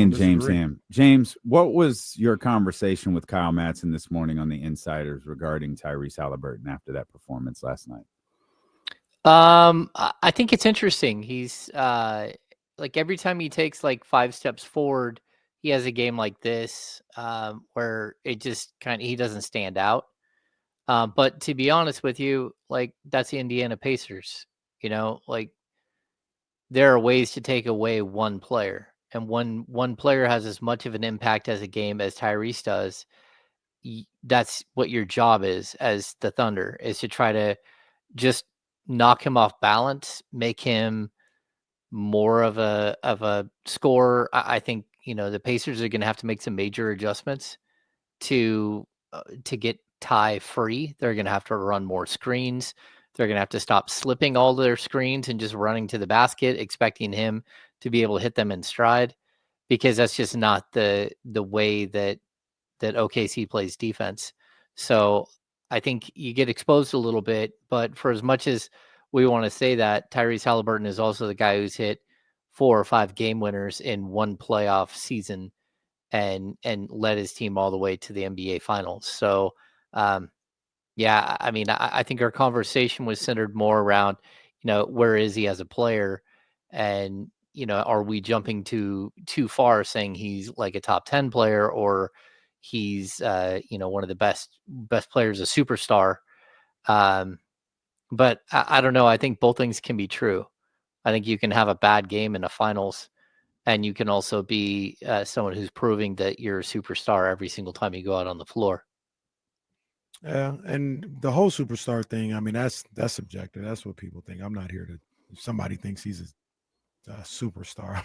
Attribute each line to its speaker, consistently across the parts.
Speaker 1: And James Ham. James, what was your conversation with Kyle Madsen this morning on the Insiders regarding Tyrese Haliburton after that performance last night?
Speaker 2: I think it's interesting. He's like every time he takes like 5 steps forward, he has a game like this where it just he doesn't stand out. But to be honest with you, like that's the Indiana Pacers. Like there are ways to take away one player, and one player has as much of an impact as a game as Tyrese does. That's what your job is as the Thunder, is to try to just knock him off balance, make him more of a scorer. I think the Pacers are going to have to make some major adjustments to get Ty free. They're going to have to run more screens. They're going to have to stop slipping all their screens and just running to the basket, expecting him to be able to hit them in stride, because that's just not the way that OKC plays defense. So I think you get exposed a little bit, but for as much as we want to say that, Tyrese Haliburton is also the guy who's hit 4 or 5 game winners in one playoff season and led his team all the way to the NBA Finals. So, yeah, I mean, I think our conversation was centered more around, where is he as a player, and are we jumping too far, saying he's like a top 10 player, or he's one of the best players, a superstar. But I don't know. I think both things can be true. I think you can have a bad game in a finals, and you can also be someone who's proving that you're a superstar every single time you go out on the floor.
Speaker 3: Yeah, and the whole superstar thing, I mean, that's subjective. That's what people think. I'm not here to, if somebody thinks he's a superstar,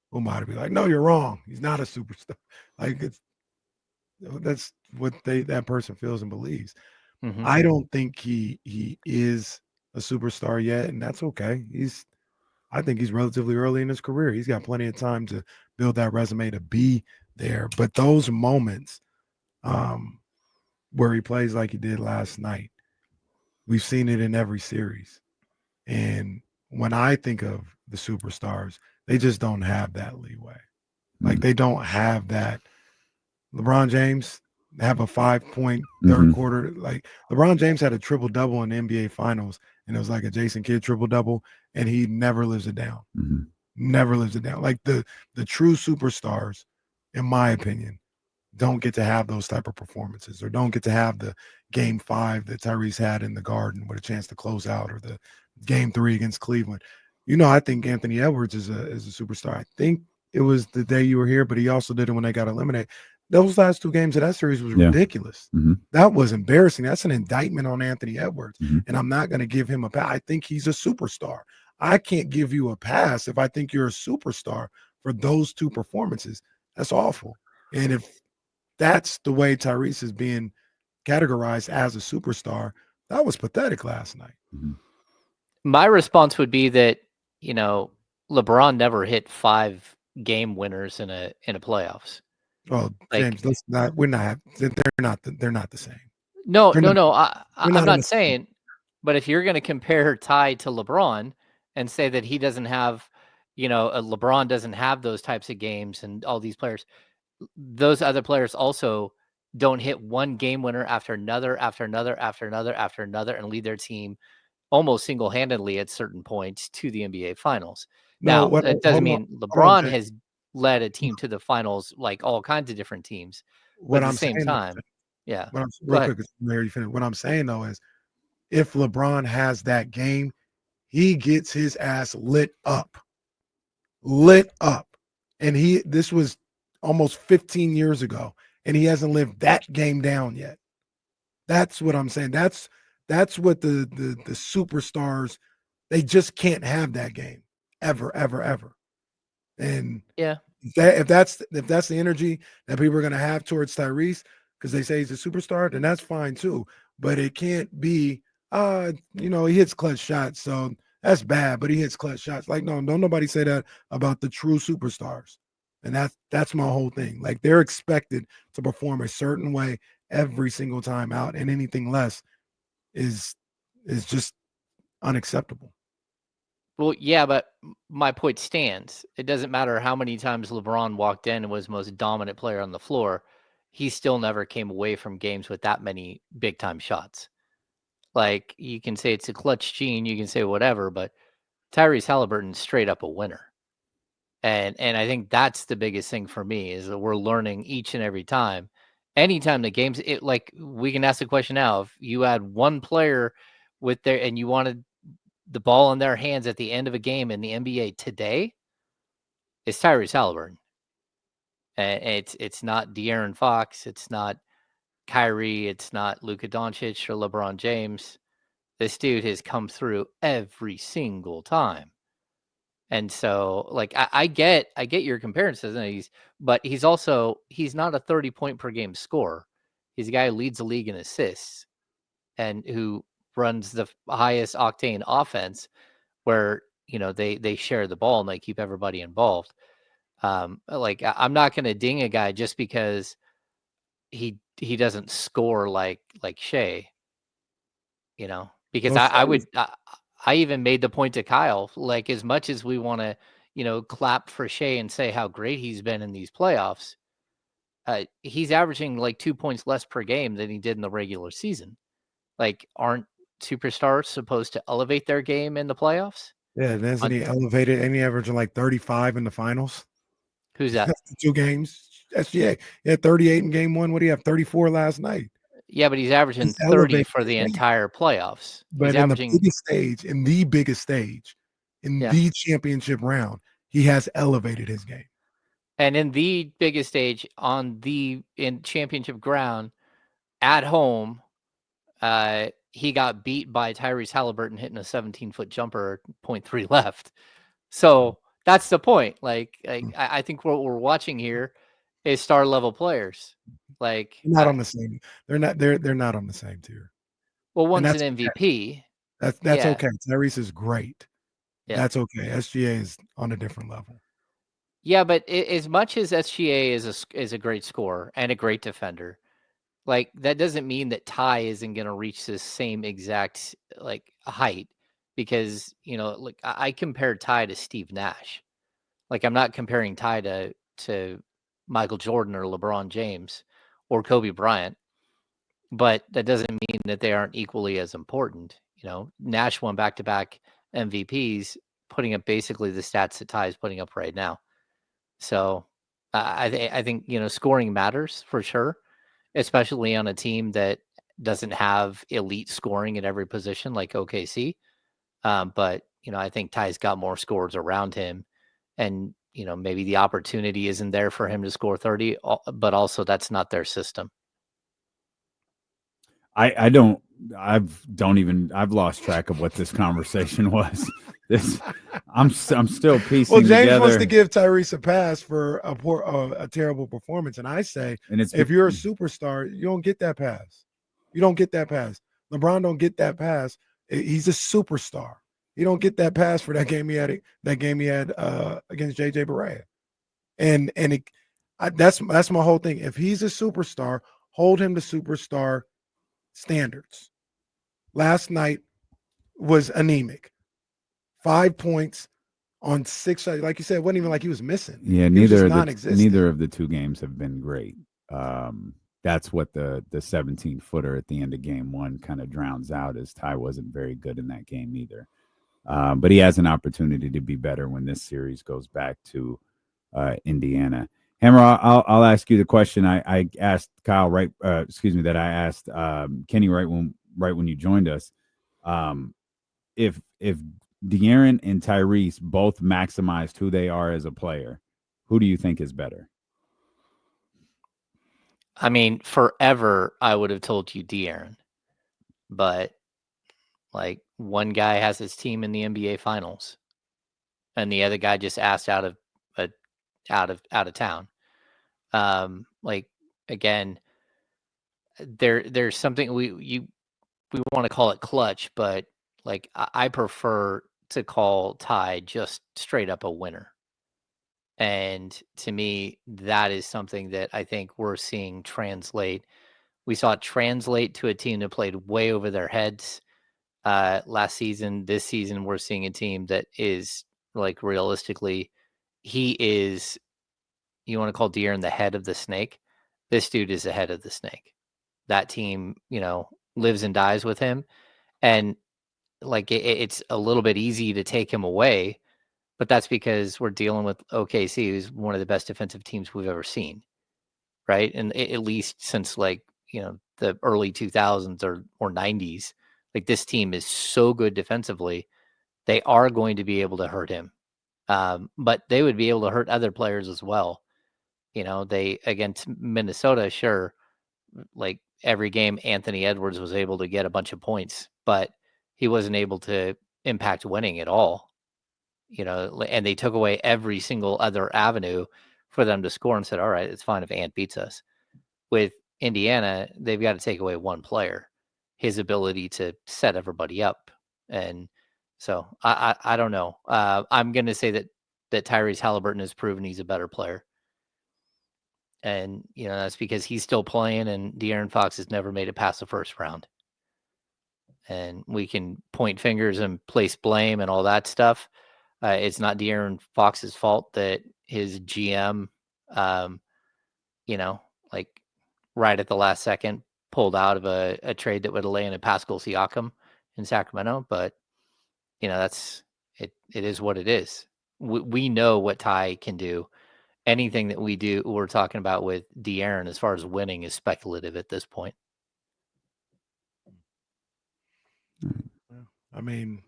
Speaker 3: who am I to be like, no, you're wrong. He's not a superstar. Like that's what that person feels and believes.
Speaker 2: Mm-hmm.
Speaker 3: I don't think he is a superstar yet, and that's okay. I think he's relatively early in his career. He's got plenty of time to build that resume to be there. But those moments, where he plays like he did last night, we've seen it in every series. And when I think of the superstars, they just don't have that leeway. Like they don't have that. LeBron James have a 5-point third quarter. Like LeBron James had a triple double in the NBA Finals, and it was like a Jason Kidd triple double, and he never lives it down. Never lives it down. Like the true superstars, in my opinion, don't get to have those type of performances, or don't get to have the game 5 that Tyrese had in the Garden with a chance to close out, or the game 3 against Cleveland. I think Anthony Edwards is a superstar. I think it was the day you were here, but he also did it when they got eliminated. Those last 2 games of that series was ridiculous. That was embarrassing. That's an indictment on Anthony Edwards. And I'm not going to give him a pass. I think he's a superstar. I can't give you a pass if I think you're a superstar for those 2 performances. That's awful. And if that's the way Tyrese is being categorized as a superstar, that was pathetic last night.
Speaker 2: My response would be that, LeBron never hit 5 game winners in a playoffs.
Speaker 3: Well, James, they're not the same.
Speaker 2: No. I'm not saying, but if you're going to compare Ty to LeBron and say that he doesn't have, LeBron doesn't have those types of games, and all these players, those other players also don't hit one game winner after another, after another, after another, after another, and lead their team almost single-handedly at certain points to the NBA Finals. Now, that doesn't mean LeBron has led a team to the finals, like all kinds of different teams. But at the same time, yeah.
Speaker 3: What I'm saying, though, is if LeBron has that game, he gets his ass lit up. And this was almost 15 years ago, and he hasn't lived that game down yet. That's what I'm saying. That's what the superstars, they just can't have that game ever. And
Speaker 2: yeah,
Speaker 3: if that's the energy that people are going to have towards Tyrese because they say he's a superstar, then that's fine too. But it can't be, he hits clutch shots, so that's bad. But he hits clutch shots. Like, no, don't nobody say that about the true superstars. And that's my whole thing. Like, they're expected to perform a certain way every single time out, and anything less is just unacceptable.
Speaker 2: Well, yeah, but my point stands. It doesn't matter how many times LeBron walked in and was the most dominant player on the floor. He still never came away from games with that many big time shots. Like, you can say it's a clutch gene, you can say whatever, but Tyrese Haliburton's straight up a winner. And I think that's the biggest thing for me is that we're learning each and every time. Anytime the game's like, we can ask the question now, if you had one player with their and you wanted the ball in their hands at the end of a game in the NBA today, it's Tyrese Haliburton. And it's not De'Aaron Fox, it's not Kyrie, it's not Luka Doncic or LeBron James. This dude has come through every single time. And so, like, I get your comparisons, but he's not a 30-point per game scorer. He's a guy who leads the league in assists and who runs the highest octane offense where, they share the ball and they keep everybody involved. Like, I'm not going to ding a guy just because he doesn't score like Shea, because I even made the point to Kyle, like, as much as we want to, clap for Shea and say how great he's been in these playoffs, he's averaging like 2 points less per game than he did in the regular season. Like, aren't superstars supposed to elevate their game in the playoffs?
Speaker 3: Yeah, hasn't he elevated any averaging like 35 in the finals?
Speaker 2: Who's that?
Speaker 3: 2 games. SGA. He had 38 in game 1. What do you have? 34 last night.
Speaker 2: Yeah, but he's averaging 30 for the entire playoffs.
Speaker 3: But
Speaker 2: he's
Speaker 3: in
Speaker 2: averaging
Speaker 3: the biggest stage, in the championship round, he has elevated his game.
Speaker 2: And in the biggest stage in championship ground at home, he got beat by Tyrese Haliburton hitting a 17-foot jumper, 0.3 left. So that's the point. Like I think what we're watching here is star level players. Like,
Speaker 3: not on the same. They're not on the same tier.
Speaker 2: Well, one's an MVP.
Speaker 3: That's okay. Tyrese is great. Yeah. That's okay. SGA is on a different level.
Speaker 2: Yeah, but as much as SGA is a great scorer and a great defender, like, that doesn't mean that Ty isn't going to reach the same exact like height, because like, I compared Ty to Steve Nash. Like, I'm not comparing Ty to Michael Jordan or LeBron James or Kobe Bryant, but that doesn't mean that they aren't equally as important. Nash won back-to-back MVPs, putting up basically the stats that Ty is putting up right now. So I think scoring matters for sure, especially on a team that doesn't have elite scoring at every position like OKC. But I think Ty's got more scores around him, and maybe the opportunity isn't there for him to score 30, but also that's not their system.
Speaker 1: I've lost track of what this conversation was. I'm still piecing together.
Speaker 3: Well, James wants to give Tyrese a pass for a terrible performance, and I say, if you're a superstar, you don't get that pass. You don't get that pass. LeBron don't get that pass. He's a superstar. You don't get that pass for that game he had against JJ Barea, and that's my whole thing. If he's a superstar, hold him to superstar standards. Last night was anemic. 5 points on 6, like you said, it wasn't even like he was missing.
Speaker 1: Yeah, neither of the 2 games have been great. That's what the 17-footer at the end of game 1 kind of drowns out, as Ty wasn't very good in that game either. But he has an opportunity to be better when this series goes back to Indiana. Hammer, I'll ask you the question I asked Kyle that I asked Kenny right when you joined us. If De'Aaron and Tyrese both maximized who they are as a player, who do you think is better?
Speaker 2: I mean, forever I would have told you De'Aaron, but like, one guy has his team in the NBA Finals, and the other guy just asked out of town. Like, again, there's something we want to call it clutch, but like, I prefer to call Ty just straight up a winner. And to me, that is something that I think we're seeing translate. We saw it translate to a team that played way over their heads last season. This season, we're seeing a team that is like realistically, he is. You want to call De'Aaron the head of the snake? This dude is the head of the snake. That team, lives and dies with him, and like it's a little bit easy to take him away, but that's because we're dealing with OKC, who's one of the best defensive teams we've ever seen, right? And at least since like the early 2000s or 90s, like this team is so good defensively, they are going to be able to hurt him, but they would be able to hurt other players as well. They against Minnesota, sure, like every game, Anthony Edwards was able to get a bunch of points, but he wasn't able to impact winning at all. And they took away every single other avenue for them to score and said, all right, it's fine if Ant beats us. With Indiana, they've got to take away one player, his ability to set everybody up. And so I don't know. I'm going to say that Tyrese Haliburton has proven he's a better player. And, that's because he's still playing and De'Aaron Fox has never made it past the first round. And we can point fingers and place blame and all that stuff. It's not De'Aaron Fox's fault that his GM, like right at the last second pulled out of a trade that would have landed Pascal Siakam in Sacramento. But, that's it. It is what it is. We know what Ty can do. Anything that we're talking about with De'Aaron as far as winning is speculative at this point.
Speaker 3: I mean,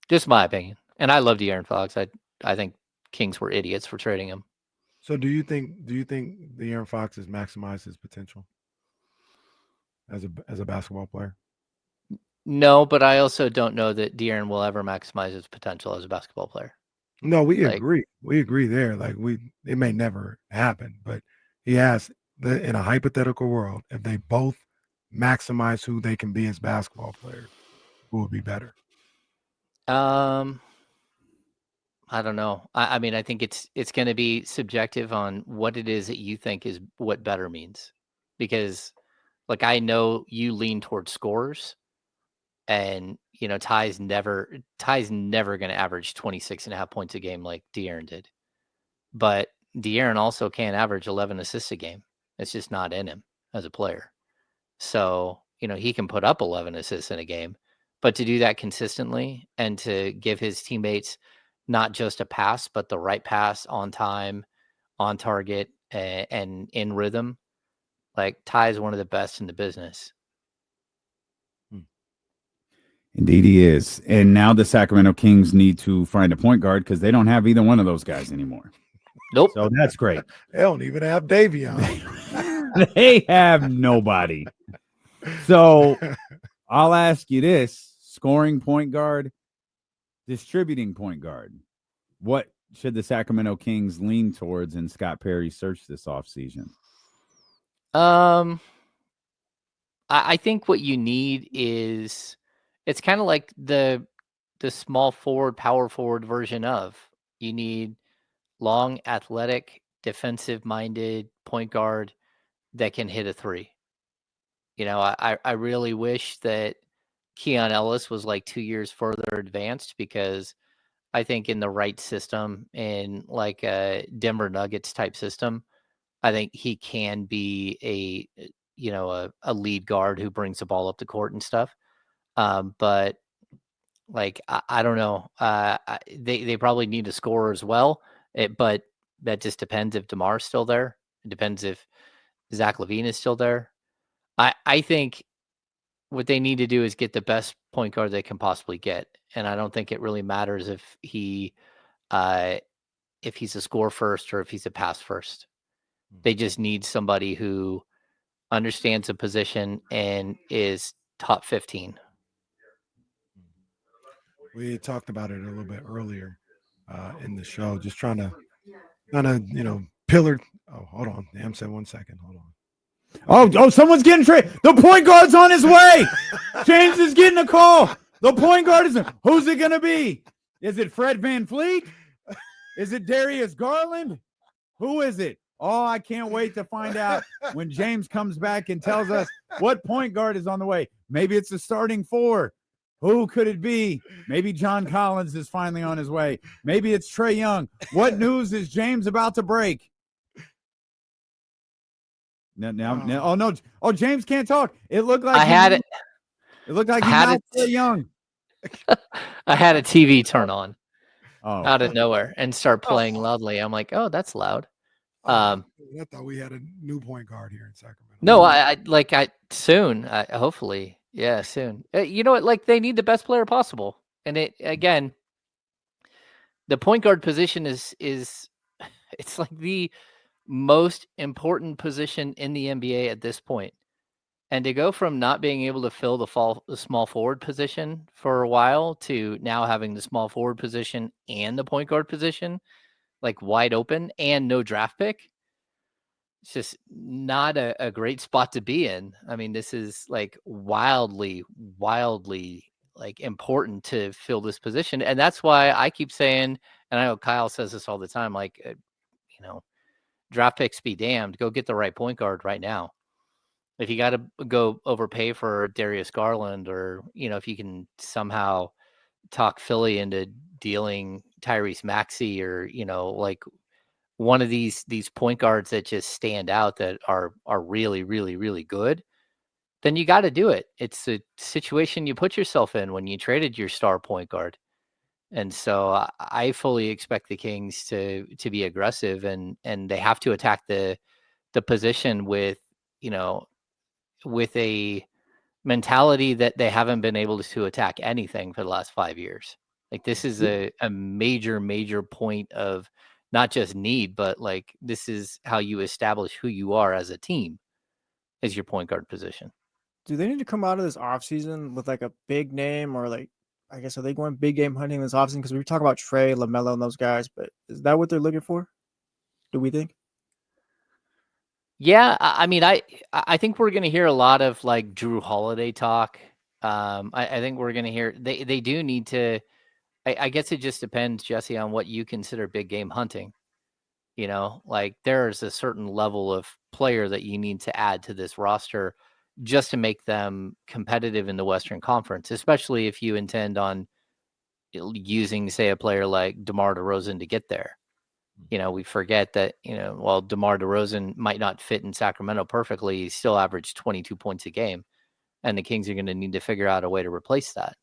Speaker 2: just my opinion. And I love De'Aaron Fox. I think Kings were idiots for trading him.
Speaker 3: So do you think De'Aaron Fox has maximized his potential as a basketball player?
Speaker 2: No, but I also don't know that De'Aaron will ever maximize his potential as a basketball player.
Speaker 3: No, we agree. We agree there. Like it may never happen, but he has in a hypothetical world, if they both maximize who they can be as basketball players, who would be better?
Speaker 2: I don't know. I mean, I think it's going to be subjective on what it is that you think is what better means, because like I know you lean towards scorers, and Ty's never going to average 26.5 points a game like De'Aaron did, but De'Aaron also can't average 11 assists a game. It's just not in him as a player. So he can put up 11 assists in a game, but to do that consistently and to give his teammates not just a pass, but the right pass on time, on target, and in rhythm, like Ty is one of the best in the business.
Speaker 1: Indeed he is. And now the Sacramento Kings need to find a point guard because they don't have either one of those guys anymore.
Speaker 2: Nope.
Speaker 1: So that's great.
Speaker 3: They don't even have Davion.
Speaker 1: They have nobody. So I'll ask you this: scoring point guard, distributing point guard. What should the Sacramento Kings lean towards in Scott Perry's search this offseason?
Speaker 2: I think what you need is, it's kind of like the small forward, power forward version of, you need long, athletic, defensive-minded point guard that can hit a three. I really wish that Keon Ellis was like 2 years further advanced, because I think in the right system, in like a Denver Nuggets type system, I think he can be a lead guard who brings the ball up the court and stuff. But like, I don't know. They probably need a scorer as well. But that just depends if DeMar's still there. It depends if Zach LaVine is still there. I think what they need to do is get the best point guard they can possibly get. And I don't think it really matters if he's a score first or if he's a pass first. They just need somebody who understands the position and is top 15.
Speaker 3: We talked about it a little bit earlier in the show, just trying to pillar. Oh, hold on. Damn, said 1 second. Hold on.
Speaker 1: Oh, someone's getting traded. The point guard's on his way. James is getting a call. The point guard is. Who's it going to be? Is it Fred VanVleet? Is it Darius Garland? Who is it? Oh, I can't wait to find out when James comes back and tells us what point guard is on the way. Maybe it's the starting four. Who could it be? Maybe John Collins is finally on his way. Maybe it's Trae Young. What news is James about to break? Oh no! Oh, James can't talk. It looked like
Speaker 2: I had it.
Speaker 1: It looked like he mouthed Trae Young.
Speaker 2: I had a TV turn on out of
Speaker 1: Oh,
Speaker 3: nowhere
Speaker 2: and start playing loudly. I'm like, oh, that's loud.
Speaker 3: I thought we had a new point guard here in Sacramento.
Speaker 2: No, I soon. Hopefully, yeah, soon. You know what? Like they need the best player possible, and it again. The point guard position is it's like the most important position in the NBA at this point. And to go from not being able to fill the small forward position for a while to now having the small forward position and the point guard position like wide open and no draft pick, it's just not a great spot to be in. I mean, this is like wildly like important to fill this position. And that's why I keep saying, and I know Kyle says this all the time, like, you know, draft picks be damned, go get the right point guard right now. If you got to go overpay for Darius Garland, or, you know, if you can somehow talk Philly into dealing Tyrese Maxey, or, you know, like one of these point guards that just stand out that are really good, then you got to do it. It's a situation you put yourself in when you traded your star point guard. And so I fully expect the Kings to be aggressive, and they have to attack the position with, you know, with a mentality that they haven't been able to attack anything for the last 5 years. Like this is a major point of not just need, but like this is how you establish who you are as a team, is your point guard position.
Speaker 4: Do they need to come out of this offseason with like a big name, or like, I guess, are they going big game hunting this offseason? Because we talk about Trae, LaMelo, and those guys, but is that what they're looking for? Do we think?
Speaker 2: Yeah, I mean, I think we're going to hear a lot of like Drew Holiday talk. I think we're going to hear they do need to. I guess it just depends, Jesse, on what you consider big game hunting. You know, like there's a certain level of player that you need to add to this roster just to make them competitive in the Western Conference, especially if you intend on using, say, a player like DeMar DeRozan to get there. You know, we forget that, you know, while DeMar DeRozan might not fit in Sacramento perfectly, he still averaged 22 points a game. And the Kings are going to need to figure out a way to replace that.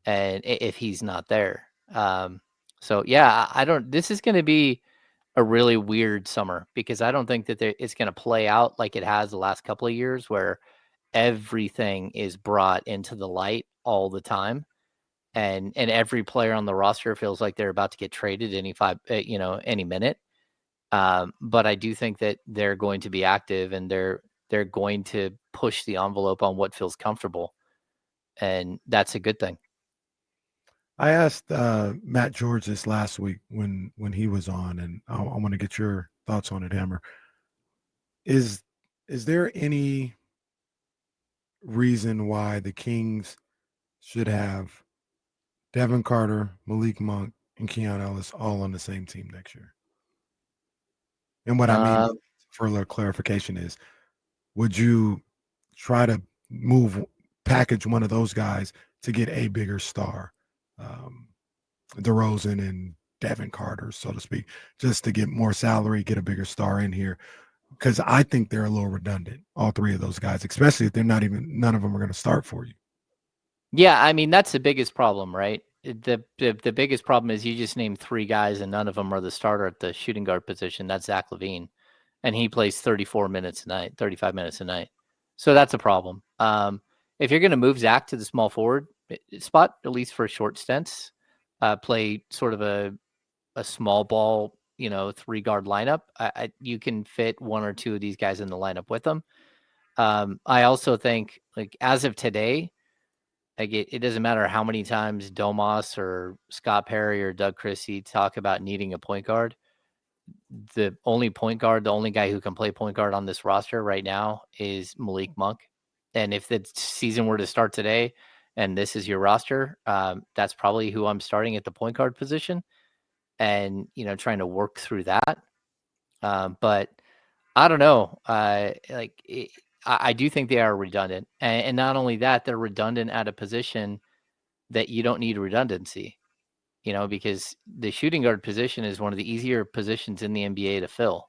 Speaker 2: And if he's not there. So, yeah, this is going to be a really weird summer, because I don't think that it's going to play out like it has the last couple of years, where everything is brought into the light all the time. And every player on the roster feels like they're about to get traded any minute. But I do think that they're going to be active, and they're going to push the envelope on what feels comfortable. And that's a good thing.
Speaker 3: I asked Matt George this last week when he was on, and I want to get your thoughts on it, Hammer. Is there any reason why the Kings should have Devin Carter, Malik Monk, and Keon Ellis all on the same team next year? And what I mean, for a little clarification, is would you try to package one of those guys to get a bigger star, DeRozan and Devin Carter, so to speak, just to get more salary, get a bigger star in here? Because I think they're a little redundant, all three of those guys, especially if none of them are going to start for you.
Speaker 2: Yeah, I mean, that's the biggest problem, right? The biggest problem is you just named three guys and none of them are the starter at the shooting guard position. That's Zach LaVine, and he plays 35 minutes a night. So that's a problem. If you're going to move Zach to the small forward spot, at least for short stints, play sort of a small ball, 3-guard lineup, you can fit one or two of these guys in the lineup with them. I also think, like, as of today, like it doesn't matter how many times Domas or Scott Perry or Doug Christie talk about needing a point guard. The only guy who can play point guard on this roster right now is Malik Monk. And if the season were to start today and this is your roster, that's probably who I'm starting at the point guard position, and, trying to work through that. But I don't know. I do think they are redundant. And not only that, they're redundant at a position that you don't need redundancy, because the shooting guard position is one of the easier positions in the NBA to fill.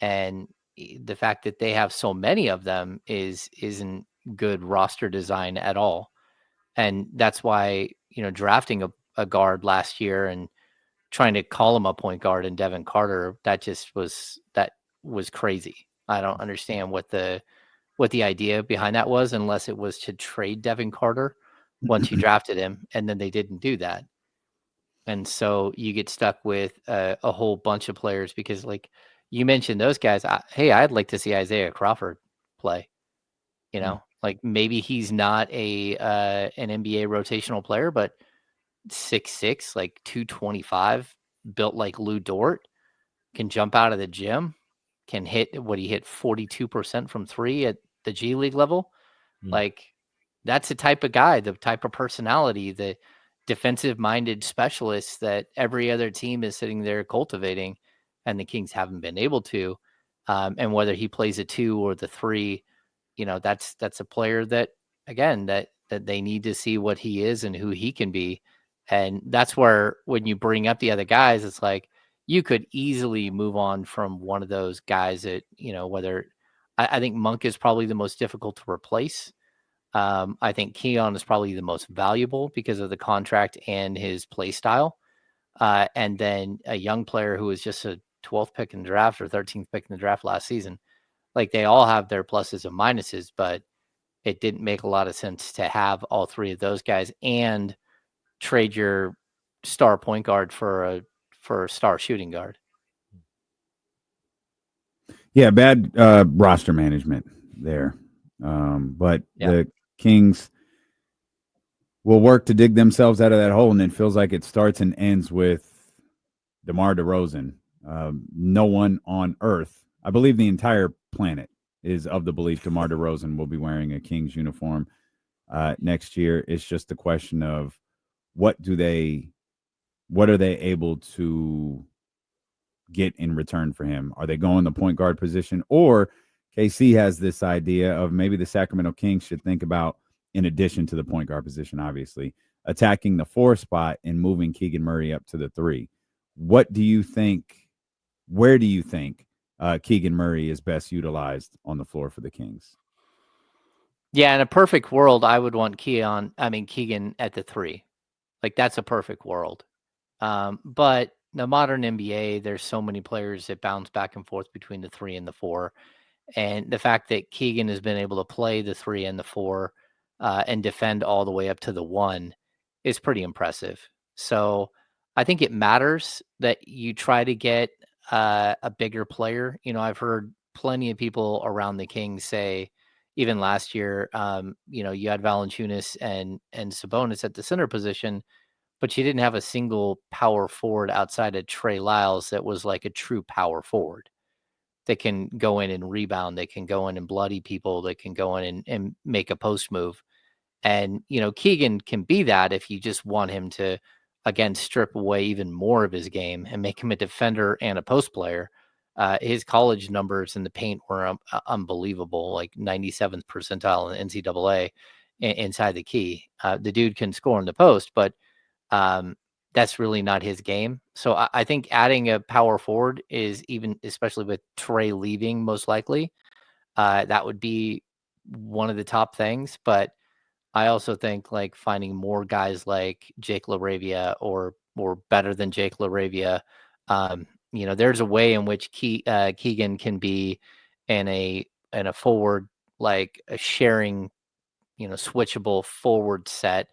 Speaker 2: And the fact that they have so many of them isn't good roster design at all. And that's why, drafting a guard last year and trying to call him a point guard in Devin Carter, that was crazy. I don't understand what the idea behind that was, unless it was to trade Devin Carter once you drafted him, and then they didn't do that. And so you get stuck with a whole bunch of players because, like you mentioned, those guys. I'd like to see Isaiah Crawford play. Like maybe he's not an NBA rotational player, but 6'6", like 225, built like Lou Dort, can jump out of the gym, can hit 42% from three at the G League level. Like that's the type of guy, the type of personality, the defensive-minded specialist that every other team is sitting there cultivating, and the Kings haven't been able to. And whether he plays a 2 or the 3, that's a player that, again, that they need to see what he is and who he can be. And that's where, when you bring up the other guys, it's like you could easily move on from one of those guys that, whether I think Monk is probably the most difficult to replace. I think Keon is probably the most valuable because of the contract and his play style. And then a young player who was just a 12th pick in the draft or 13th pick in the draft last season. Like, they all have their pluses and minuses, but it didn't make a lot of sense to have all three of those guys and trade your star point guard for a star shooting guard.
Speaker 1: Yeah, bad roster management there. But the Kings will work to dig themselves out of that hole, and it feels like it starts and ends with DeMar DeRozan. No one on Earth, I believe the entire planet, is of the belief DeMar DeRozan will be wearing a Kings uniform next year. It's just a question of what are they able to get in return for him? Are they going the point guard position? Or KC has this idea of maybe the Sacramento Kings should think about, in addition to the point guard position, obviously, attacking the 4 spot and moving Keegan Murray up to the 3. What do you think? Where do you think Keegan Murray is best utilized on the floor for the Kings?
Speaker 2: Yeah, in a perfect world, I would want Keegan at the 3. Like, that's a perfect world. But the modern NBA, there's so many players that bounce back and forth between the 3 and the 4. And the fact that Keegan has been able to play the 3 and the 4 and defend all the way up to the 1 is pretty impressive. So I think it matters that you try to get a bigger player. I've heard plenty of people around the Kings say, even last year, you had Valanciunas and Sabonis at the center position, but you didn't have a single power forward outside of Trey Lyles that was like a true power forward. They can go in and rebound. They can go in and bloody people. They can go in and make a post move. And, Keegan can be that if you just want him to, again, strip away even more of his game and make him a defender and a post player. His college numbers in the paint were unbelievable, like 97th percentile in the NCAA inside the key. The dude can score in the post, but that's really not his game. So I think adding a power forward is, even, especially with Trey leaving, most likely, that would be one of the top things. But I also think, like, finding more guys like Jake LaRavia or better than Jake LaRavia, there's a way in which Keegan can be in a forward, like a sharing, switchable forward set,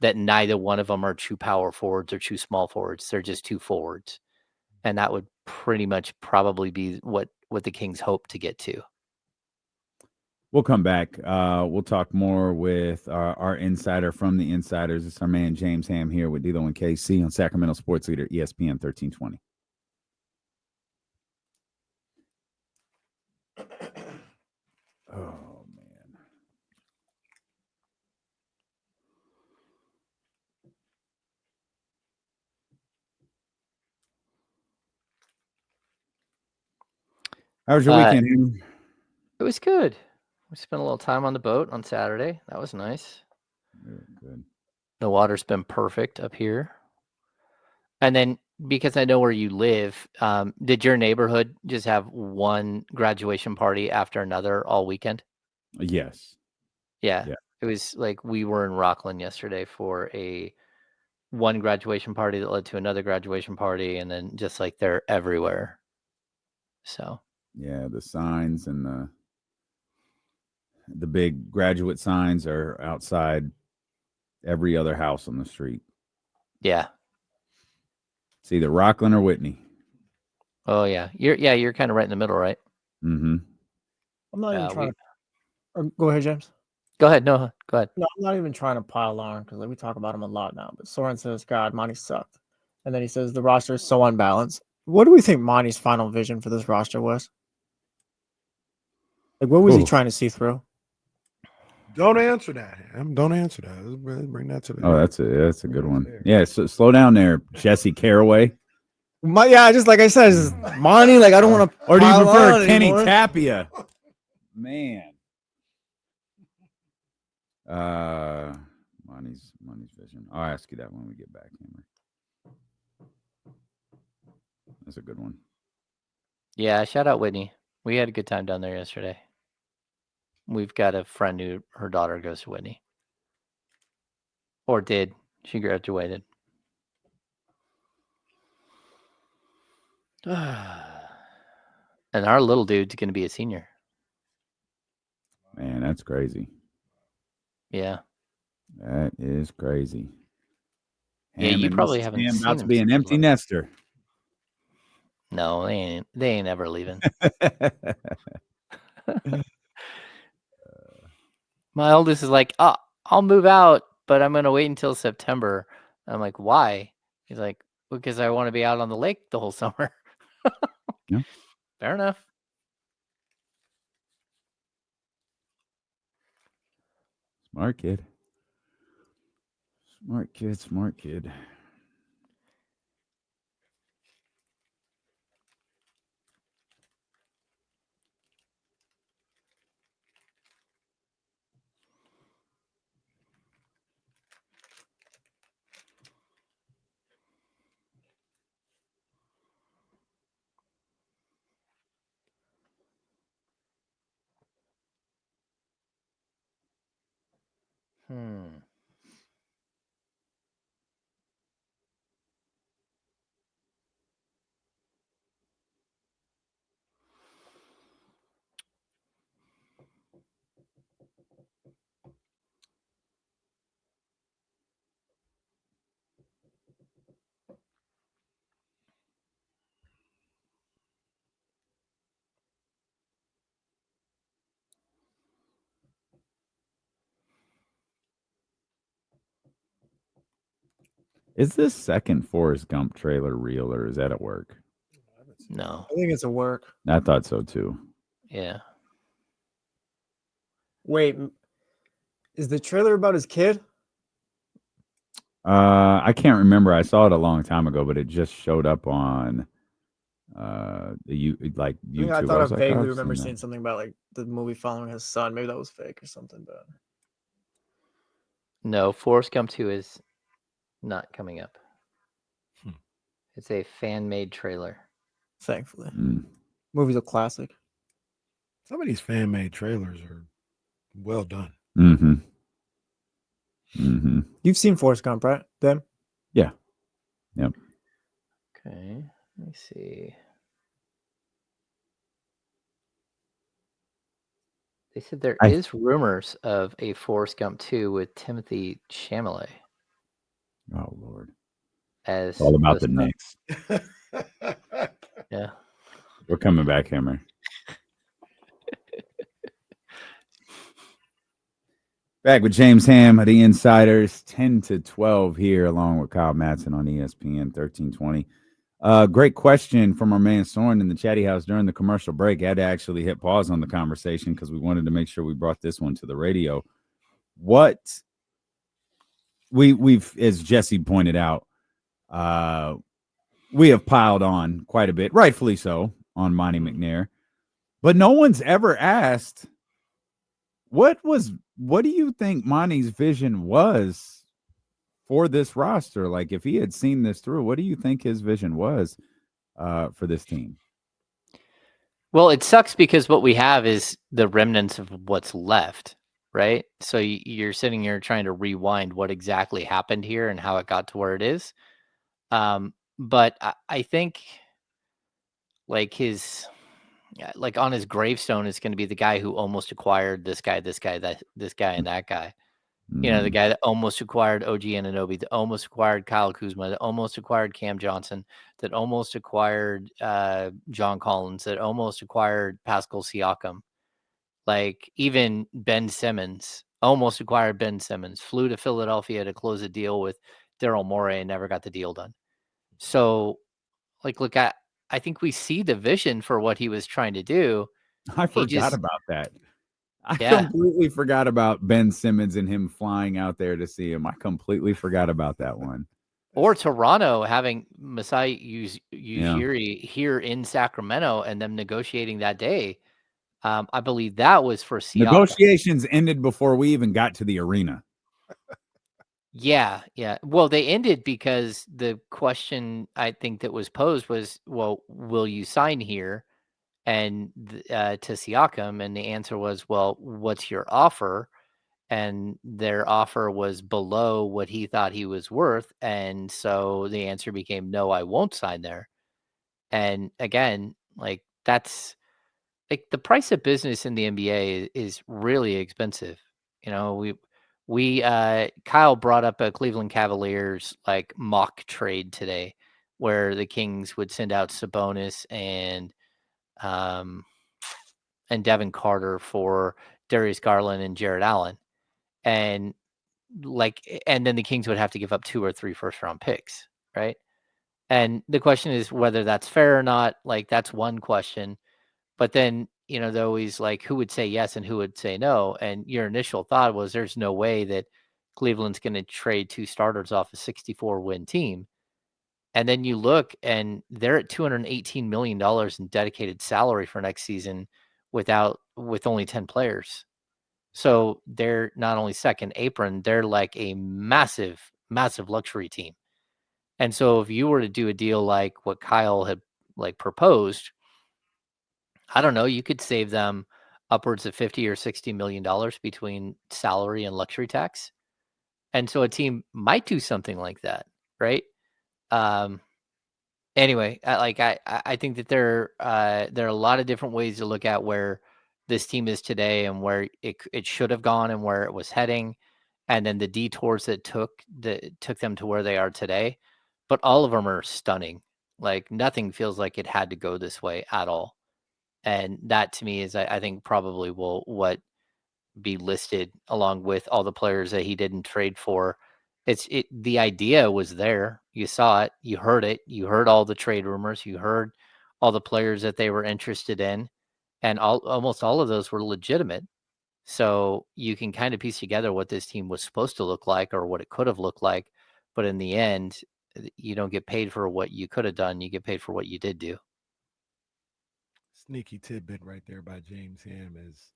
Speaker 2: that neither one of them are true power forwards or true small forwards. They're just two forwards. And that would pretty much probably be what the Kings hope to get to.
Speaker 1: We'll come back. We'll talk more with our insider from the Insiders. It's our man James Ham here with D'Lo and KC on Sacramento Sports Leader ESPN 1320. Oh, man. How was your weekend, Ham?
Speaker 2: It was good. We spent a little time on the boat on Saturday. That was nice.
Speaker 1: Good.
Speaker 2: The water's been perfect up here. And then because I know where you live, did your neighborhood just have one graduation party after another all weekend?
Speaker 1: Yes.
Speaker 2: Yeah.
Speaker 1: Yeah.
Speaker 2: It was like we were in Rockland yesterday for one graduation party that led to another graduation party, and then just like they're everywhere. So
Speaker 1: yeah, the signs and the big graduate signs are outside every other house on the street.
Speaker 2: yeah.
Speaker 1: It's either Rockland or Whitney.
Speaker 2: Oh yeah. You're kind of right in the middle, right?
Speaker 1: Mm-hmm.
Speaker 4: I'm not even trying to. Go ahead, James.
Speaker 2: Go ahead. No, go ahead.
Speaker 4: No, I'm not even trying to pile on because we talk about him a lot now. But Soren says, "God, Monty sucked," and then he says the roster is so unbalanced. What do we think Monty's final vision for this roster was? Like, what was he trying to see through?
Speaker 3: Don't answer that. Don't answer that. Let's bring that to the.
Speaker 1: Oh, that's a good one. Yeah, so slow down there, Jesse Caraway.
Speaker 4: Just like I said, it's Monty. Like, I don't want to.
Speaker 1: Or do you prefer Kenny Tapia? Man. Monty's vision. I'll ask you that when we get back, Hammer. That's a good one.
Speaker 2: Yeah, shout out Whitney. We had a good time down there yesterday. We've got a friend who her daughter goes to Whitney. Or did. She graduated. And our little dude's going to be a senior.
Speaker 1: Man, that's crazy.
Speaker 2: Yeah.
Speaker 1: That is crazy.
Speaker 2: Yeah, you probably haven't seen
Speaker 1: about to
Speaker 2: him
Speaker 1: be an
Speaker 2: since
Speaker 1: empty
Speaker 2: 11.
Speaker 1: nester.
Speaker 2: No, they ain't ever leaving. My oldest is like, oh, I'll move out, but I'm going to wait until September. I'm like, why? He's like, because I want to be out on the lake the whole summer.
Speaker 1: Yeah.
Speaker 2: Fair enough.
Speaker 1: Smart kid. Smart kid. Is this second Forrest Gump trailer real or is that at work?
Speaker 2: No.
Speaker 4: I think it's a work.
Speaker 1: I thought so too.
Speaker 2: Yeah.
Speaker 4: Wait, is the trailer about his kid?
Speaker 1: I can't remember. I saw it a long time ago, but it just showed up on YouTube.
Speaker 4: I thought I vaguely
Speaker 1: "Oh,
Speaker 4: remember
Speaker 1: I've seen
Speaker 4: seeing something about like the movie following his son. Maybe that was fake or something. But
Speaker 2: No, Forrest Gump 2 is not coming up. It's a fan-made trailer.
Speaker 4: thankfully,
Speaker 1: that."
Speaker 4: movie's a classic.
Speaker 3: Some of these fan-made trailers are well done.
Speaker 1: Mm-hmm. Mm-hmm.
Speaker 4: You've seen Forrest Gump, right? Then
Speaker 1: Yeah. Yep.
Speaker 2: Okay. Let me see. They said there is rumors of a Forrest Gump 2 with Timothy Chalamet
Speaker 1: Oh Lord.
Speaker 2: as
Speaker 1: It's all about the
Speaker 2: son.
Speaker 1: Knicks.
Speaker 2: Yeah.
Speaker 1: We're coming back, Hammer. Back with James Ham of the Insiders, 10 to 12 here, along with Kyle Madsen on ESPN 1320. Great question from our man Soren in the chatty house during the commercial break. I had to actually hit pause on the conversation because we wanted to make sure we brought this one to the radio. What we've, as Jesse pointed out, we have piled on quite a bit, rightfully so, on Monty McNair, but no one's ever asked what do you think Monty's vision was for this roster. Like, if he had seen this through, what do you think his vision was for this team?
Speaker 2: Well, it sucks because what we have is the remnants of what's left, right? So you're sitting here trying to rewind what exactly happened here and how it got to where it is. But I think like like on his gravestone, it's going to be the guy who almost acquired this guy, this guy, this guy, and that guy. You know, the guy that almost acquired OG Anunoby, that almost acquired Kyle Kuzma, that almost acquired Cam Johnson, that almost acquired John Collins, that almost acquired Pascal Siakam. Like even Ben Simmons, almost acquired Ben Simmons, flew to Philadelphia to close a deal with Daryl Morey and never got the deal done. So, like, look, I think we see the vision for what he was trying to do.
Speaker 1: I forgot about that. I
Speaker 2: Yeah.
Speaker 1: completely forgot about Ben Simmons and him flying out there to see him. I completely forgot about that one.
Speaker 2: Or Toronto having Masai Ujiri here in Sacramento and them negotiating that day. I believe that was for Siakam.
Speaker 1: Negotiations ended before we even got to the arena.
Speaker 2: Yeah. Well, they ended because the question I think that was posed was, well, will you sign here and to Siakam? And the answer was, well, what's your offer? And their offer was below what he thought he was worth. And so the answer became, no, I won't sign there. And again, like that's like the price of business in the NBA is really expensive. You know, Kyle brought up a Cleveland Cavaliers like mock trade today where the Kings would send out Sabonis and Devin Carter for Darius Garland and Jared Allen. And then the Kings would have to give up 2 or 3 first-round picks, right? And the question is whether that's fair or not. Like, that's one question. But then, you know, they're always like, who would say yes and who would say no? And your initial thought was there's no way that Cleveland's going to trade 2 starters off a 64-win team. And then you look, and they're at $218 million in dedicated salary for next season with only 10 players. So they're not only second apron, they're like a massive, massive luxury team. And so if you were to do a deal like what Kyle had like proposed, I don't know, you could save them upwards of $50 or $60 million between salary and luxury tax. And so a team might do something like that, right? Anyway, I think that there are a lot of different ways to look at where this team is today and where it should have gone and where it was heading, and then the detours that took them to where they are today. But all of them are stunning. Like nothing feels like it had to go this way at all. And that to me is, I think, probably what be listed along with all the players that he didn't trade for. The idea was there. You saw it, you heard all the trade rumors, you heard all the players that they were interested in, and almost all of those were legitimate. So you can kind of piece together what this team was supposed to look like or what it could have looked like. But in the end, you don't get paid for what you could have done. You get paid for what you did do.
Speaker 3: Sneaky tidbit right there by James Ham is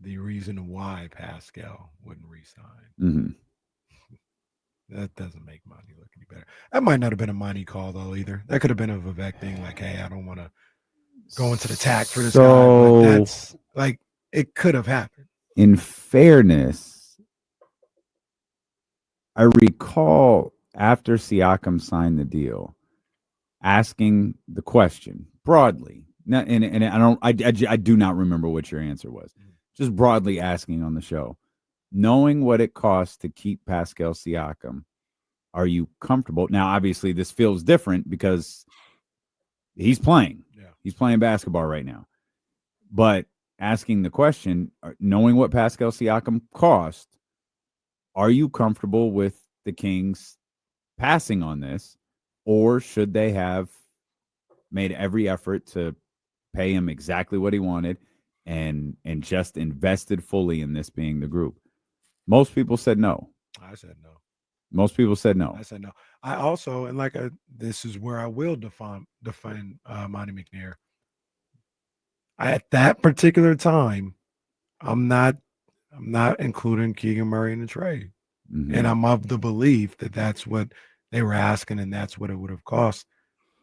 Speaker 3: the reason why Pascal wouldn't resign.
Speaker 1: Mm-hmm.
Speaker 3: That doesn't make Monty look any better. That might not have been a Monty call though either. That could have been a Vivek thing, like, hey, I don't want to go into the tack for this guy. But that's like it could have happened.
Speaker 1: In fairness, I recall after Siakam signed the deal, asking the question broadly. I do not remember what your answer was. Just broadly asking on the show, knowing what it costs to keep Pascal Siakam, are you comfortable? Now, obviously, this feels different because he's playing. Yeah. He's playing basketball right now. But asking the question, knowing what Pascal Siakam cost, are you comfortable with the Kings passing on this, or should they have made every effort to pay him exactly what he wanted and just invested fully in this being the group? Most people said no.
Speaker 3: I said no.
Speaker 1: Most people said no.
Speaker 3: I said no. I also, and this is where I will defend Monty McNair. At that particular time, I'm not including Keegan Murray in the trade And I'm of the belief that that's what they were asking, and that's what it would have cost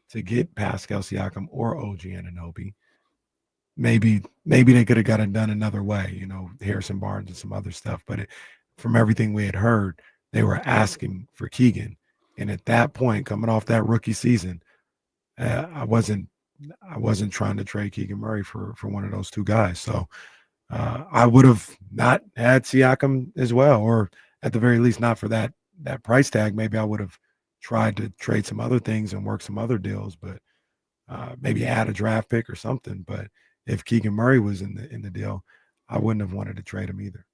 Speaker 3: to get Pascal Siakam or OG Anunoby. Maybe they could have got it done another way, Harrison Barnes and some other stuff. But from everything we had heard, they were asking for Keegan. And at that point, coming off that rookie season, I wasn't trying to trade Keegan Murray for one of those two guys. So I would have not had Siakam as well, or at the very least, not for that price tag. Maybe I would have tried to trade some other things and work some other deals, but maybe add a draft pick or something. But if Keegan Murray was in the deal, I wouldn't have wanted to trade him either.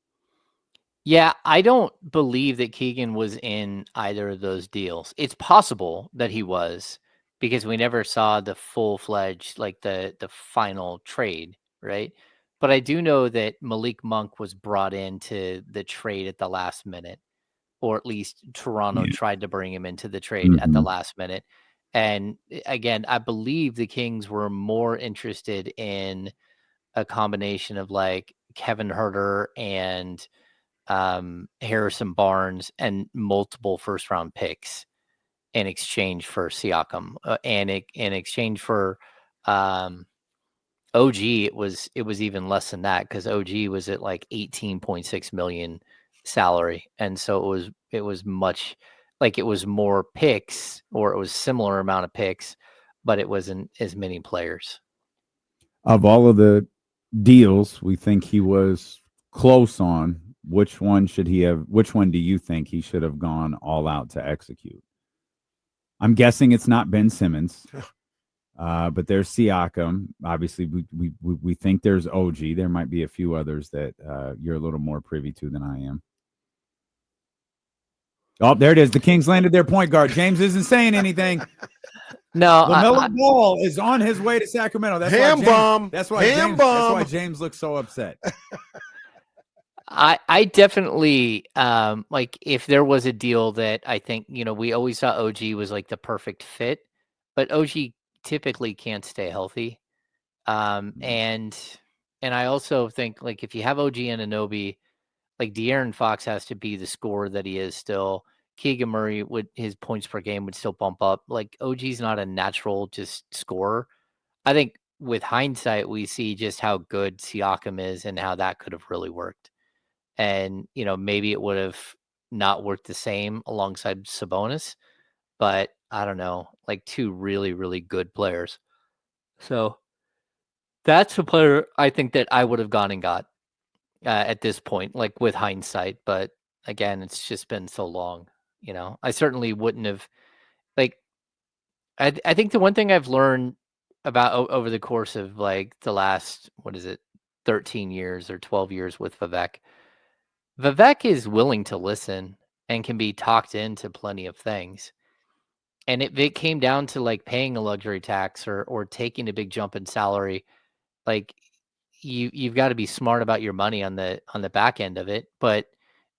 Speaker 2: Yeah, I don't believe that Keegan was in either of those deals. It's possible that he was, because we never saw the full-fledged, like the final trade, right? But I do know that Malik Monk was brought into the trade at the last minute, or at least Toronto tried to bring him into the trade at the last minute. And again, I believe the Kings were more interested in a combination of like Kevin Huerter and Harrison Barnes and multiple first round picks in exchange for Siakam, and in exchange for OG, it was even less than that, because OG was at like 18.6 million salary, and so it was much, like it was more picks, or it was similar amount of picks, but it wasn't as many players.
Speaker 1: Of all of the deals we think he was close on, which one do you think he should have gone all out to execute? I'm guessing it's not Ben Simmons. But there's Siakam. Obviously, we think there's OG. There might be a few others that you're a little more privy to than I am. Oh, there it is. The Kings landed their point guard. James isn't saying anything.
Speaker 2: No,
Speaker 1: LaMelo Ball is on his way to Sacramento. That's why James looks so upset.
Speaker 2: I definitely like, if there was a deal that I think, we always thought OG was like the perfect fit, but OG typically can't stay healthy. And I also think, like, if you have OG Anunoby, like De'Aaron Fox has to be the scorer that he is still. Keegan Murray his points per game would still bump up. Like, OG's not a natural just scorer. I think with hindsight, we see just how good Siakam is and how that could have really worked. And, maybe it would have not worked the same alongside Sabonis, but I don't know, like two really, really good players. So that's a player I think that I would have gone and got at this point, like with hindsight. But again, it's just been so long. I certainly wouldn't have, like, I think the one thing I've learned about over the course of like the last, 13 years or 12 years with Vivek is willing to listen and can be talked into plenty of things. And if it came down to like paying a luxury tax or taking a big jump in salary, like you've got to be smart about your money on the back end of it. But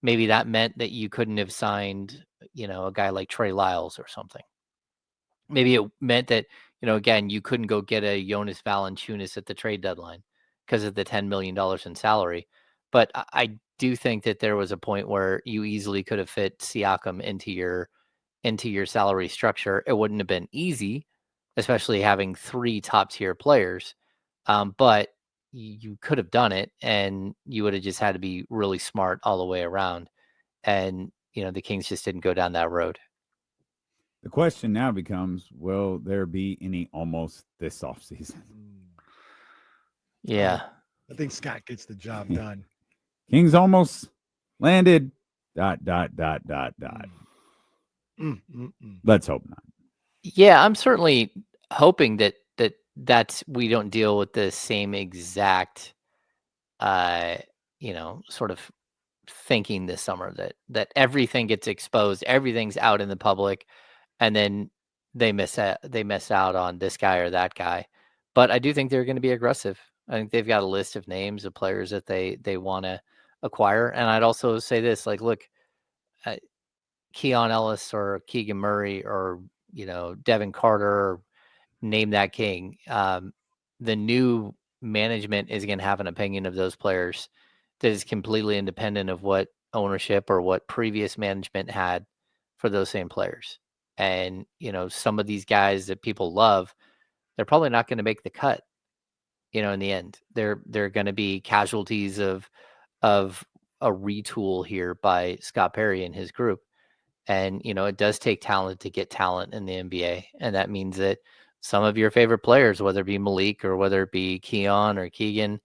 Speaker 2: maybe that meant that you couldn't have signed, a guy like Trey Lyles or something. Maybe it meant that, again, you couldn't go get a Jonas Valanciunas at the trade deadline because of the $10 million in salary. But I do think that there was a point where you easily could have fit Siakam into your salary structure. It wouldn't have been easy, especially having three top tier players. But you could have done it, and you would have just had to be really smart all the way around. And, the Kings just didn't go down that road.
Speaker 1: The question now becomes, will there be any almost this offseason?
Speaker 2: Yeah.
Speaker 3: I think Scott gets the job done.
Speaker 1: Kings almost landed ... Let's hope not.
Speaker 2: Yeah, I'm certainly hoping that we don't deal with the same exact sort of thinking this summer, that everything gets exposed, everything's out in the public, and then they miss out on this guy or that guy. But I do think they're going to be aggressive. I think they've got a list of names of players that they want to acquire. And I'd also say this, like, look, Keon Ellis or Keegan Murray or, Devin Carter, name that king. The new management is going to have an opinion of those players that is completely independent of what ownership or what previous management had for those same players. And, some of these guys that people love, they're probably not going to make the cut, in the end. They're going to be casualties of a retool here by Scott Perry and his group. And, it does take talent to get talent in the NBA. And that means that some of your favorite players, whether it be Malik or whether it be Keon or Keegan,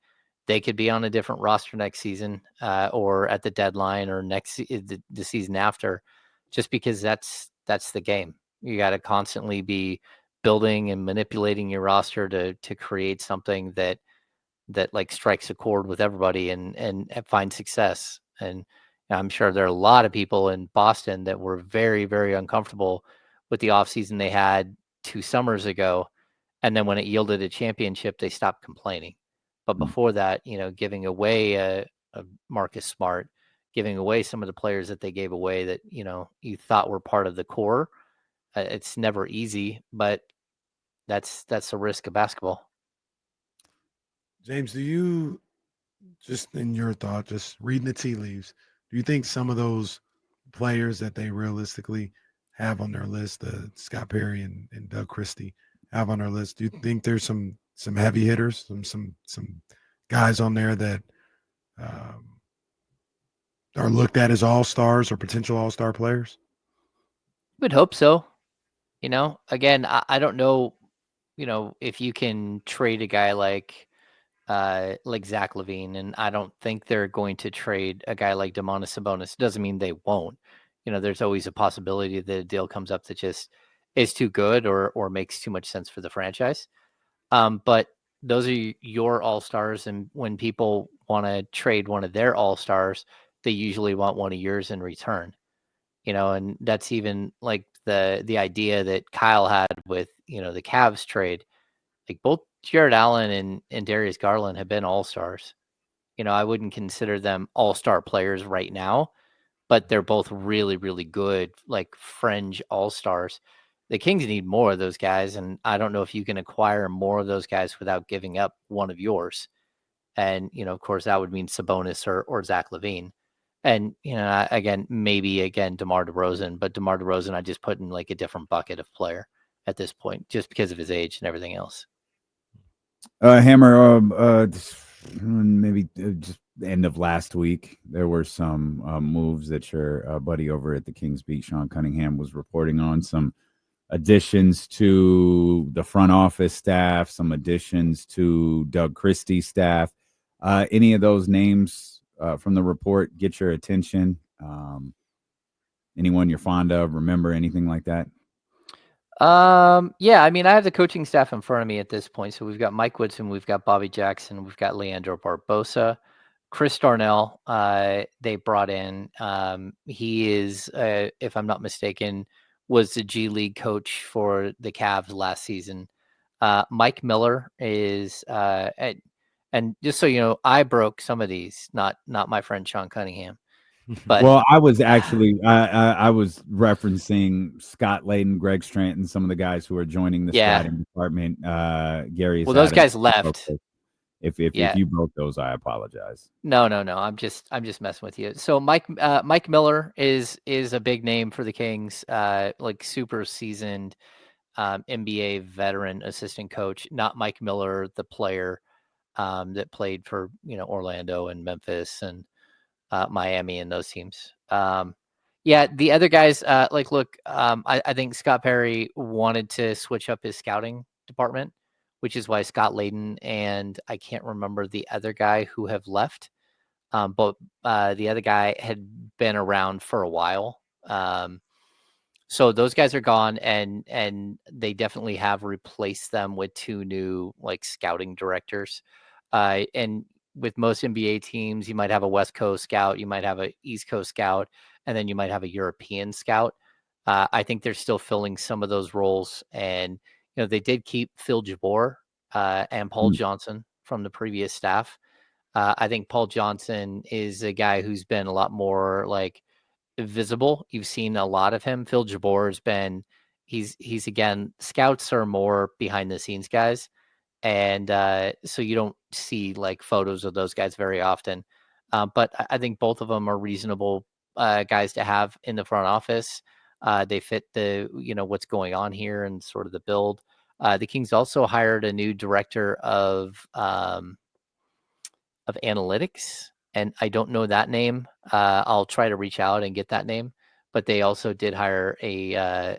Speaker 2: they could be on a different roster next season or at the deadline or the season after, just because that's the game. You got to constantly be building and manipulating your roster to create something that like strikes a chord with everybody and finds success. And I'm sure there are a lot of people in Boston that were very, very uncomfortable with the offseason they had 2 summers ago. And then when it yielded a championship, they stopped complaining. But before that, giving away a Marcus Smart, giving away some of the players that they gave away that, you thought were part of the core. It's never easy, but that's the risk of basketball.
Speaker 3: James, do you, just in your thought, just reading the tea leaves, do you think some of those players that they realistically have on their list, Scott Perry and Doug Christie have on their list, do you think there's some heavy hitters, some guys on there that are looked at as all-stars or potential all-star players?
Speaker 2: Would hope so. Again, I don't know, if you can trade a guy like Zach LaVine, and I don't think they're going to trade a guy like Domantas Sabonis. Doesn't mean they won't. There's always a possibility that a deal comes up that just is too good or makes too much sense for the franchise. But those are your all-stars, and when people want to trade one of their all-stars, they usually want one of yours in return. And that's even like the idea that Kyle had with, the Cavs trade. Like both Jared Allen and Darius Garland have been all-stars. I wouldn't consider them all-star players right now, but they're both really, really good, like fringe all-stars. The Kings need more of those guys, and I don't know if you can acquire more of those guys without giving up one of yours. And, of course, that would mean Sabonis or Zach LaVine. And, maybe DeMar DeRozan, but DeMar DeRozan I just put in like a different bucket of player at this point, just because of his age and everything else.
Speaker 1: Hammer, maybe just the end of last week, there were some moves that your buddy over at the Kings Beat, Sean Cunningham, was reporting on, some additions to the front office staff, some additions to Doug Christie's staff. Any of those names from the report get your attention? Anyone you're fond of? Remember anything like that?
Speaker 2: Yeah, I mean, I have the coaching staff in front of me at this point. So we've got Mike Woodson, we've got Bobby Jackson, we've got Leandro Barbosa, Chris Darnell. They brought in. He is, if I'm not mistaken, was the G League coach for the Cavs last season. Mike Miller is, and just so you know, I broke some of these, not my friend Sean Cunningham. But
Speaker 1: well, I was actually I was referencing Scott Layden, Greg Stranton, some of the guys who are joining the scouting department. Gary.
Speaker 2: Well, those guys left.
Speaker 1: If you broke those, I apologize.
Speaker 2: No. I'm just messing with you. So Mike Miller is a big name for the Kings, like super seasoned NBA veteran assistant coach. Not Mike Miller, the player that played for Orlando and Memphis and Miami and those teams. The other guys, I think Scott Perry wanted to switch up his scouting department, which is why Scott Layden and I can't remember the other guy who have left. But the other guy had been around for a while. So those guys are gone, and they definitely have replaced them with 2 new like scouting directors. And with most NBA teams, you might have a West Coast scout, you might have an East Coast scout, and then you might have a European scout. I think they're still filling some of those roles, and they did keep Phil Jabor and Paul Johnson from the previous staff. I think Paul Johnson is a guy who's been a lot more like visible. You've seen a lot of him. Phil Jabor has been, he's again, scouts are more behind the scenes guys. And so you don't see like photos of those guys very often. But I think both of them are reasonable guys to have in the front office. They fit the, what's going on here and sort of the build. The Kings also hired a new director of analytics, and I don't know that name. I'll try to reach out and get that name. But they also did hire a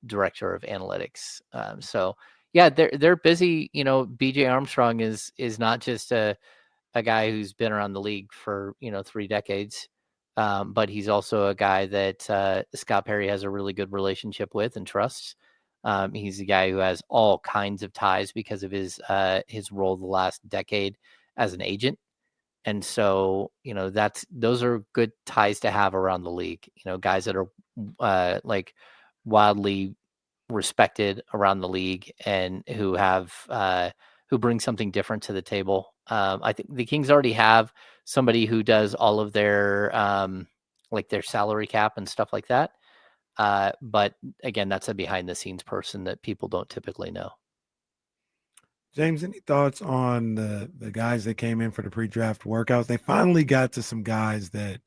Speaker 2: director of analytics. So yeah, they're busy. BJ Armstrong is not just a guy who's been around the league for 3 decades, but he's also a guy that Scott Perry has a really good relationship with and trusts. He's a guy who has all kinds of ties because of his role the last decade as an agent. And so, those are good ties to have around the league, guys that are like wildly respected around the league and who have who bring something different to the table. I think the Kings already have somebody who does all of their like their salary cap and stuff like that. But again, that's a behind the scenes person that people don't typically know.
Speaker 3: James, any thoughts on the guys that came in for the pre-draft workouts? They finally got to some guys that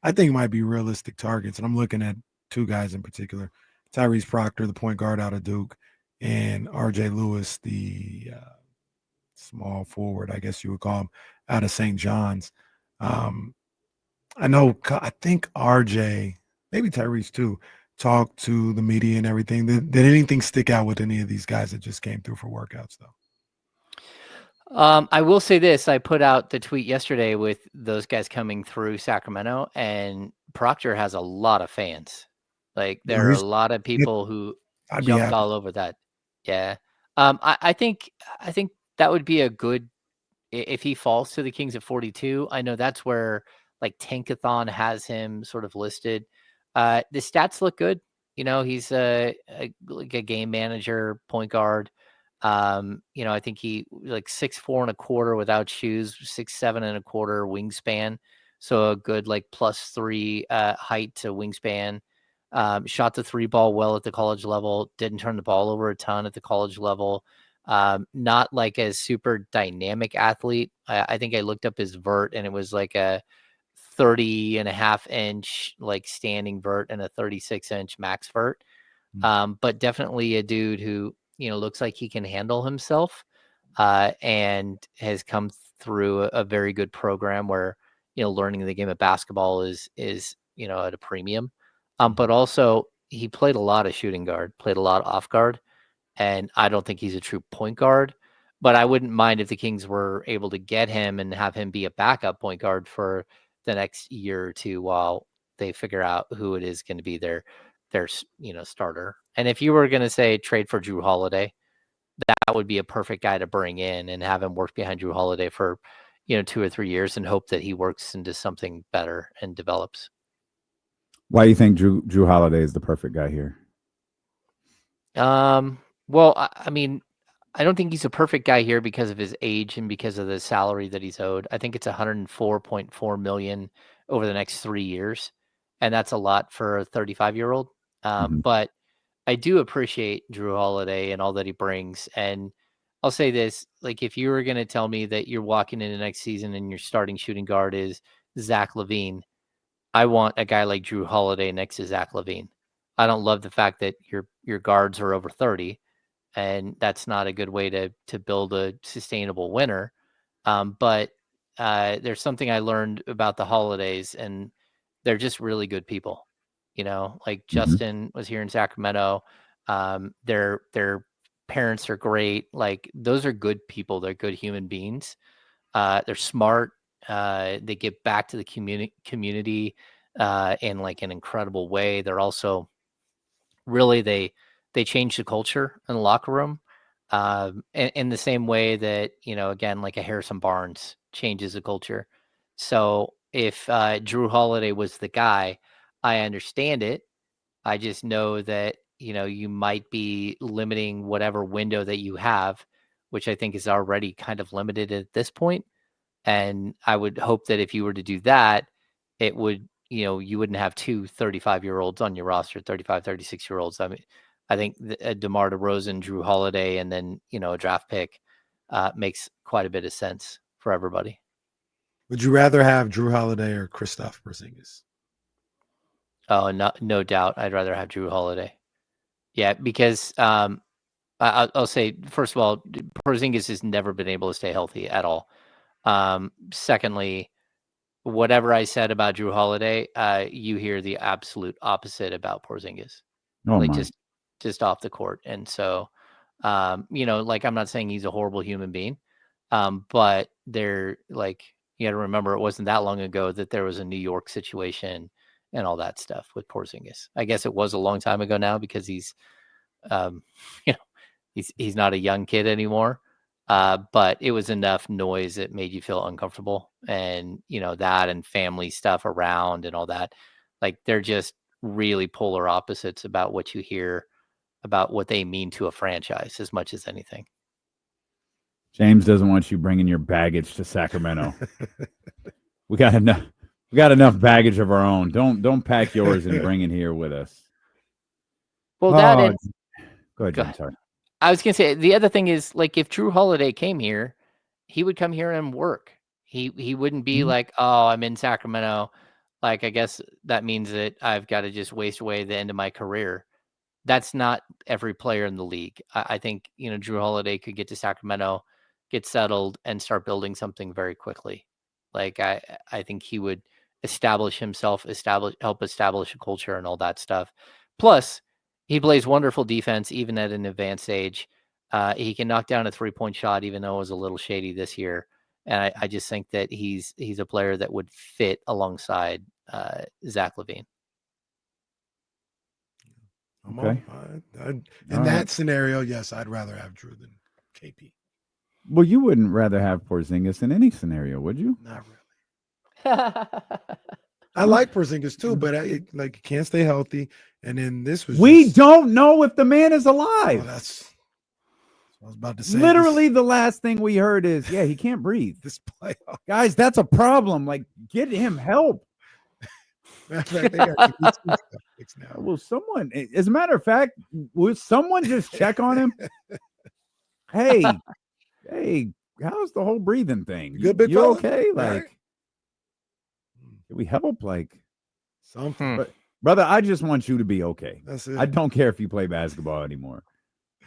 Speaker 3: I think might be realistic targets, and I'm looking at 2 guys in particular: Tyrese Proctor, the point guard out of Duke, and R.J. Lewis, the small forward, I guess you would call him, out of St. John's. I think R.J., maybe Tyrese too, talked to the media and everything. Did anything stick out with any of these guys that just came through for workouts, though?
Speaker 2: I will say this. I put out the tweet yesterday with those guys coming through Sacramento, and Proctor has a lot of fans. Like, there are a lot of people who jumped all over that. Yeah. I think that would be a good, if he falls to the Kings at 42. I know that's where like Tankathon has him sort of listed. The stats look good. He's like a game manager, point guard. I think he like 6'4" and a quarter without shoes, 6'7" and a quarter wingspan. So a good like +3 height to wingspan. Shot the 3 ball well at the college level. Didn't turn the ball over a ton at the college level. Not like a super dynamic athlete. I think I looked up his vert and it was like a 30.5-inch like standing vert and a 36-inch max vert. But definitely a dude who looks like he can handle himself, and has come through a very good program where learning the game of basketball is at a premium. But also he played a lot of shooting guard, played a lot off guard, and I don't think he's a true point guard. But I wouldn't mind if the Kings were able to get him and have him be a backup point guard for the next year or two while they figure out who it is going to be their starter. And if you were going to say trade for Drew Holiday, that would be a perfect guy to bring in and have him work behind Drew Holiday for 2 or 3 years and hope that he works into something better and develops.
Speaker 1: Why do you think Drew Holiday is the perfect guy here?
Speaker 2: Well, I mean, I don't think he's a perfect guy here because of his age and because of the salary that he's owed. I think it's $104.4 million over the next 3 years, and that's a lot for a 35-year-old. But I do appreciate Drew Holiday and all that he brings. And I'll say this, like, if you were going to tell me that you're walking into next season and your starting shooting guard is Zach LaVine, I want a guy like Drew Holiday next to Zach LaVine. I don't love the fact that your guards are over 30, and that's not a good way to build a sustainable winner. But there's something I learned about the Holidays, and they're just really good people. Like Justin was here in Sacramento. Their parents are great. Like, those are good people. They're good human beings. They're smart. They give back to the community in like an incredible way. They're also really, they change the culture in the locker room in the same way that, again, like a Harrison Barnes changes the culture. So if Drew Holiday was the guy, I understand it. I just know that, you might be limiting whatever window that you have, which I think is already kind of limited at this point. And I would hope that if you were to do that, it would, you wouldn't have 2 35-year-olds on your roster, 35, 36-year-olds. I mean, I think DeMar DeRozan, Drew Holiday, and then, a draft pick makes quite a bit of sense for everybody.
Speaker 3: Would you rather have Drew Holiday or Kristaps Porzingis?
Speaker 2: Oh, no doubt. I'd rather have Drew Holiday. Yeah, because I'll say, first of all, Porzingis has never been able to stay healthy at all. Secondly, whatever I said about Drew Holiday, you hear the absolute opposite about Porzingis.
Speaker 1: Oh
Speaker 2: like
Speaker 1: my.
Speaker 2: just off the court. And so, like, I'm not saying he's a horrible human being, but they're like, you got to remember, it wasn't that long ago that there was a New York situation and all that stuff with Porzingis. I guess it was a long time ago now because he's, he's not a young kid anymore. But it was enough noise that made you feel uncomfortable, and that and family stuff around and all that. Like, they're just really polar opposites about what you hear about what they mean to a franchise as much as anything.
Speaker 1: James doesn't want you bringing your baggage to Sacramento. We got enough baggage of our own. Don't pack yours and bring it here with us.
Speaker 2: Well,
Speaker 1: go ahead, James. Sorry.
Speaker 2: I was gonna say, the other thing is, like, if Drew Holiday came here, he would come here and work. He wouldn't be like, oh, I'm in Sacramento. Like, I guess that means that I've got to just waste away the end of my career. That's not every player in the league. I think, Drew Holiday could get to Sacramento, get settled, and start building something very quickly. Like, I think he would establish himself, help establish a culture and all that stuff. Plus, he plays wonderful defense, even at an advanced age. He can knock down a 3-point shot, even though it was a little shady this year. And I just think that he's a player that would fit alongside Zach LaVine.
Speaker 1: Okay.
Speaker 3: In that scenario, yes, I'd rather have Drew than KP.
Speaker 1: Well, you wouldn't rather have Porzingis in any scenario, would you?
Speaker 3: Not really. I like Porzingis too, but he can't stay healthy. And then this was
Speaker 1: don't know if the man is alive.
Speaker 3: Oh, that's what I was about to say.
Speaker 1: Literally, the last thing we heard is, he can't breathe.
Speaker 3: This playoff,
Speaker 1: guys, that's a problem. Like, get him help. Will someone, as a matter of fact, will someone just check on him? Hey, how's the whole breathing thing?
Speaker 3: Good, big
Speaker 1: you
Speaker 3: fella?
Speaker 1: okay? Like,
Speaker 3: right.
Speaker 1: Can we help? Like,
Speaker 3: something.
Speaker 1: But, brother, I just want you to be okay.
Speaker 3: That's it.
Speaker 1: I don't care if you play basketball anymore.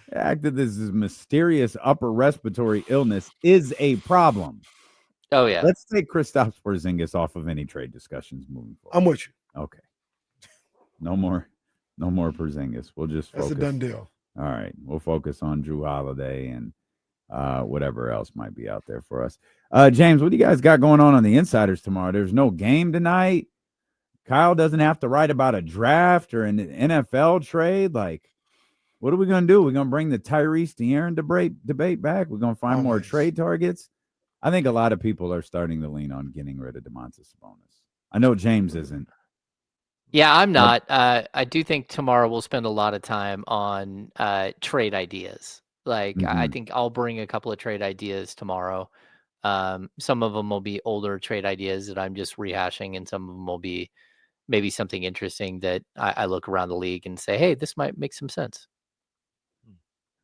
Speaker 1: The fact that this is mysterious upper respiratory illness is a problem.
Speaker 2: Oh, yeah.
Speaker 1: Let's take Kristaps Porzingis off of any trade discussions moving forward.
Speaker 3: I'm with you.
Speaker 1: Okay. No more Porzingis. We'll just focus.
Speaker 3: That's a done deal.
Speaker 1: All right. We'll focus on Drew Holiday and whatever else might be out there for us. James, what do you guys got going on the Insiders tomorrow? There's no game tonight. Kyle doesn't have to write about a draft or an NFL trade. Like, what are we going to do? We're going to bring the Tyrese De'Aaron debate back. We're going to find more trade targets. I think a lot of people are starting to lean on getting rid of Domantas Sabonis. I know James isn't.
Speaker 2: Yeah, I'm not. I do think tomorrow we'll spend a lot of time on trade ideas. Like, I think I'll bring a couple of trade ideas tomorrow. Some of them will be older trade ideas that I'm just rehashing, and some of them will be maybe something interesting that I look around the league and say, hey, this might make some sense.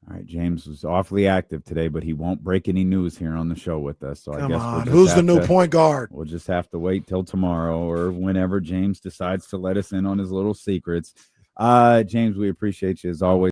Speaker 1: All right, James was awfully active today, but he won't break any news here on the show with us. So
Speaker 3: Come
Speaker 1: I guess
Speaker 3: on, who's the new point guard?
Speaker 1: We'll just have to wait till tomorrow or whenever James decides to let us in on his little secrets. James, we appreciate you as always.